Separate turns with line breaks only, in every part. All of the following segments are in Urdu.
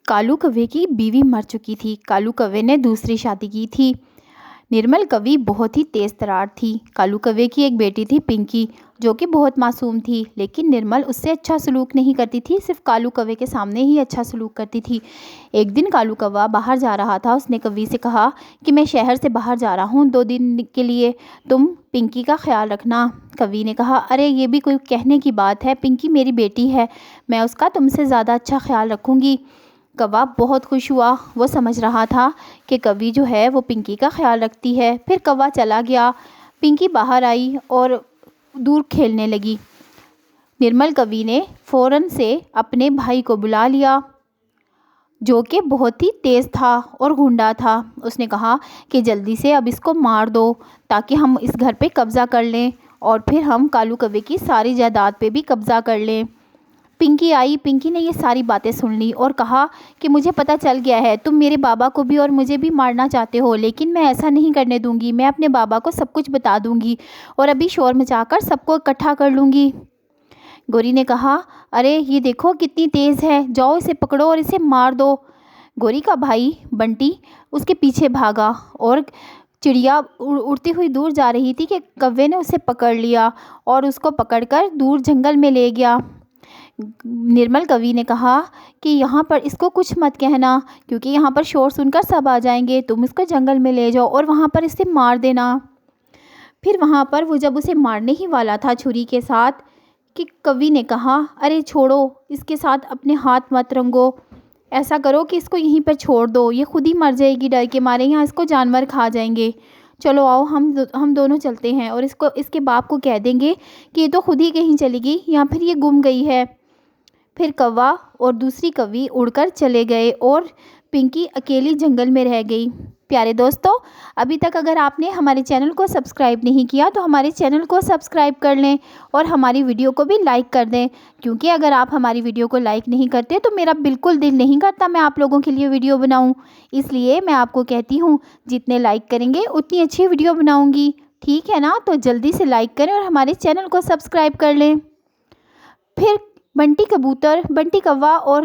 کالو کوے کی بیوی مر چکی تھی۔ کالو کوے نے دوسری شادی کی تھی۔ نرمل کوی بہت ہی تیز ترار تھی۔ کالو کوے کی ایک بیٹی تھی پنکی، جو کہ بہت معصوم تھی، لیکن نرمل اس سے اچھا سلوک نہیں کرتی تھی، صرف کالو کوے کے سامنے ہی اچھا سلوک کرتی تھی۔ ایک دن کالو کوا باہر جا رہا تھا۔ اس نے کوی سے کہا کہ میں شہر سے باہر جا رہا ہوں 2 دن کے لیے، تم پنکی کا خیال رکھنا۔ کوی نے کہا، ارے یہ بھی کوئی کہنے کی بات ہے، پنکی میری بیٹی ہے، میں اس کا تم سے زیادہ اچھا خیال رکھوں گی۔ کوا بہت خوش ہوا، وہ سمجھ رہا تھا کہ کوی جو ہے وہ پنکی کا خیال رکھتی ہے۔ پھر کوا چلا گیا۔ پنکی باہر آئی اور دور کھیلنے لگی۔ نرمل کوی نے فوراً سے اپنے بھائی کو بلا لیا، جو کہ بہت ہی تیز تھا اور گنڈا تھا۔ اس نے کہا کہ جلدی سے اب اس کو مار دو تاکہ ہم اس گھر پہ قبضہ کر لیں اور پھر ہم کالو کوے کی ساری جائیداد پہ بھی قبضہ کر لیں۔ پنکی آئی۔ پنکی نے یہ ساری باتیں سن لی اور کہا کہ مجھے پتہ چل گیا ہے، تم میرے بابا کو بھی اور مجھے بھی مارنا چاہتے ہو، لیکن میں ایسا نہیں کرنے دوں گی۔ میں اپنے بابا کو سب کچھ بتا دوں گی اور ابھی شور مچا کر سب کو اکٹھا کر لوں گی۔ گوری نے کہا، ارے یہ دیکھو کتنی تیز ہے، جاؤ اسے پکڑو اور اسے مار دو۔ گوری کا بھائی بنٹی اس کے پیچھے بھاگا اور چڑیا اڑتی ہوئی دور جا رہی تھی کہ کوے نے اسے پکڑ لیا اور اس کو پکڑ کر دور جنگل میں لے گیا۔ نرمل کوی نے کہا کہ یہاں پر اس کو کچھ مت کہنا، کیونکہ یہاں پر شور سن کر سب آ جائیں گے، تم اس کو جنگل میں لے جاؤ اور وہاں پر اسے مار دینا۔ پھر وہاں پر وہ جب اسے مارنے ہی والا تھا چھری کے ساتھ کہ کوی نے کہا، ارے چھوڑو، اس کے ساتھ اپنے ہاتھ مت رنگو، ایسا کرو کہ اس کو یہیں پر چھوڑ دو، یہ خود ہی مر جائے گی ڈر کے مارے، یہاں اس کو جانور کھا جائیں گے۔ چلو آؤ ہم دونوں چلتے ہیں اور اس کے باپ کو کہہ دیں گے کہ یہ تو خود ہی کہیں چلی گئی یا پھر یہ گم گئی ہے۔ پھر کوا اور دوسری کوی اڑ کر چلے گئے اور پنکی اکیلی جنگل میں رہ گئی۔ پیارے دوستو، ابھی تک اگر آپ نے ہمارے چینل کو سبسکرائب نہیں کیا تو ہمارے چینل کو سبسکرائب کر لیں اور ہماری ویڈیو کو بھی لائک کر دیں، کیونکہ اگر آپ ہماری ویڈیو کو لائک نہیں کرتے تو میرا بالکل دل نہیں کرتا میں آپ لوگوں کے لیے ویڈیو بناؤں۔ اس لیے میں آپ کو کہتی ہوں، جتنے لائک کریں گے اتنی اچھی ویڈیو بناؤں گی، ٹھیک ہے نا؟ تو جلدی سے لائک کریں اور ہمارے چینل کو سبسکرائب کر لیں۔ پھر بنٹی کوا اور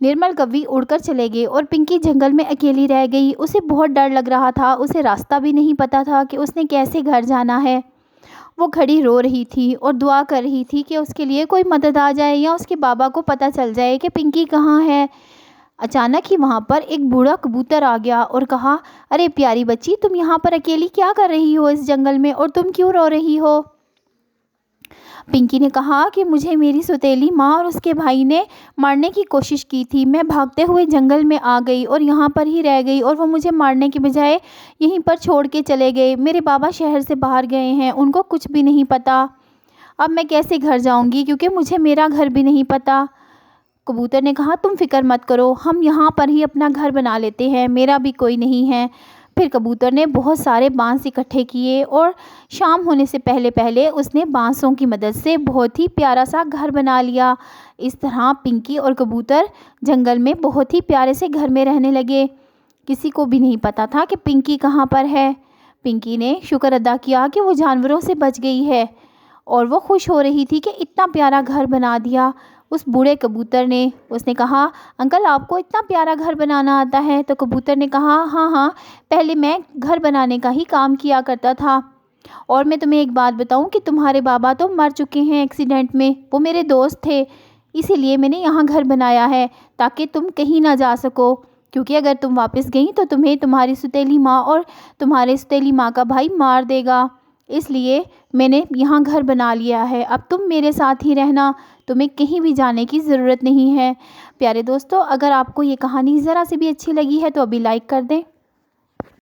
نرمل کوی اڑ کر چلے گئے اور پنکی جنگل میں اکیلی رہ گئی۔ اسے بہت ڈر لگ رہا تھا، اسے راستہ بھی نہیں پتا تھا کہ اس نے کیسے گھر جانا ہے۔ وہ کھڑی رو رہی تھی اور دعا کر رہی تھی کہ اس کے لیے کوئی مدد آ جائے یا اس کے بابا کو پتہ چل جائے کہ پنکی کہاں ہے۔ اچانک ہی وہاں پر ایک بوڑھا کبوتر آ گیا اور کہا، ارے پیاری بچی، تم یہاں پر اکیلی کیا کر رہی ہو اس جنگل میں اور تم کیوں رو رہی ہو؟ پنکی نے کہا کہ مجھے میری سوتیلی ماں اور اس کے بھائی نے مارنے کی کوشش کی تھی، میں بھاگتے ہوئے جنگل میں آ گئی اور یہاں پر ہی رہ گئی اور وہ مجھے مارنے کے بجائے یہیں پر چھوڑ کے چلے گئے۔ میرے بابا شہر سے باہر گئے ہیں، ان کو کچھ بھی نہیں پتا۔ اب میں کیسے گھر جاؤں گی کیونکہ مجھے میرا گھر بھی نہیں پتا۔ کبوتر نے کہا، تم فکر مت کرو، ہم یہاں پر ہی اپنا گھر بنا لیتے ہیں، میرا بھی کوئی نہیں ہے۔ پھر کبوتر نے بہت سارے بانس اکٹھے کیے اور شام ہونے سے پہلے اس نے بانسوں کی مدد سے بہت ہی پیارا سا گھر بنا لیا۔ اس طرح پنکی اور کبوتر جنگل میں بہت ہی پیارے سے گھر میں رہنے لگے۔ کسی کو بھی نہیں پتا تھا کہ پنکی کہاں پر ہے۔ پنکی نے شکر ادا کیا کہ وہ جانوروں سے بچ گئی ہے اور وہ خوش ہو رہی تھی کہ اتنا پیارا گھر بنا دیا اس بوڑھے کبوتر نے۔ اس نے کہا، انکل آپ کو اتنا پیارا گھر بنانا آتا ہے؟ تو کبوتر نے کہا، ہاں، پہلے میں گھر بنانے کا ہی کام کیا کرتا تھا، اور میں تمہیں ایک بات بتاؤں کہ تمہارے بابا تو مر چکے ہیں ایکسیڈنٹ میں، وہ میرے دوست تھے، اسی لیے میں نے یہاں گھر بنایا ہے تاکہ تم کہیں نہ جا سکو، کیونکہ اگر تم واپس گئیں تو تمہیں تمہاری سوتیلی ماں اور تمہارے سوتیلی ماں کا بھائی مار دے گا، اس لیے میں نے یہاں گھر بنا لیا ہے، اب تم میرے ساتھ ہی رہنا، تمہیں کہیں بھی جانے کی ضرورت نہیں ہے۔ پیارے دوستو، اگر آپ کو یہ کہانی ذرا سے بھی اچھی لگی ہے تو ابھی لائک کر دیں۔